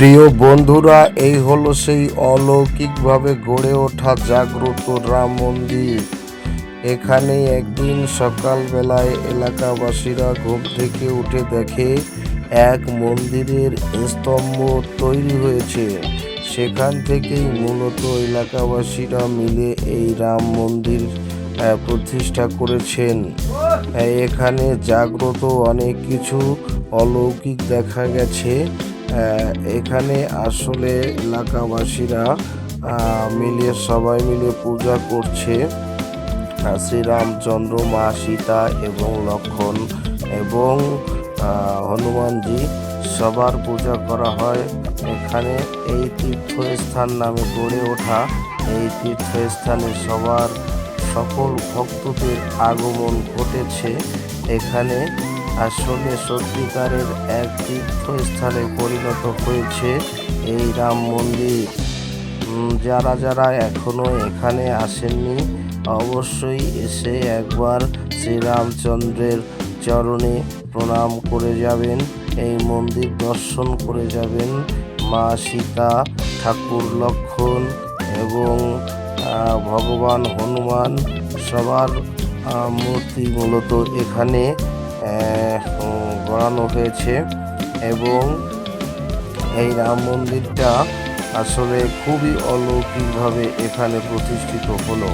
প্রিয় বন্ধুরা, এই হলো সেই অলৌকিকভাবে গড়ে ওঠা জাগ্রত রাম মন্দির। এখানে একদিন সকালবেলায় এলাকাবাসীরা ঘুম থেকে উঠে দেখে এক মন্দিরের স্তম্ভ তৈরি হয়েছে। সেখান থেকেই মূলত এলাকাবাসীরা মিলে এই রাম মন্দির প্রতিষ্ঠা করেছেন। এখানে জাগ্রত অনেক কিছু অলৌকিক দেখা গেছে। এখানে আসলে এলাকাবাসীরা সবাই মিলে পূজা করছে। শ্রীরামচন্দ্র, মা সীতা এবং লক্ষ্মণ এবং হনুমানজি সবার পূজা করা হয়। এখানে এই তীর্থস্থান নামে গড়ে ওঠা এই তীর্থস্থানে সকল ভক্তদের আগমন ঘটেছে। এখানে আসলে সত্যিকারের এক তীর্থস্থানে পরিণত হয়েছে এই রাম মন্দির। যারা যারা এখনো এখানে আসেননি, অবশ্যই এসে একবার শ্রীরামচন্দ্রের চরণে প্রণাম করে যাবেন, এই মন্দির দর্শন করে যাবেন। মা সীতা, ঠাকুর লক্ষ্মণ এবং ভগবান হনুমান সবার মূর্তি মূলত এখানে গড়ানো হয়েছে এবং এই রাম মন্দিরটা আসলে খুবই অলৌকিকভাবে এখানে প্রতিষ্ঠিত হলো।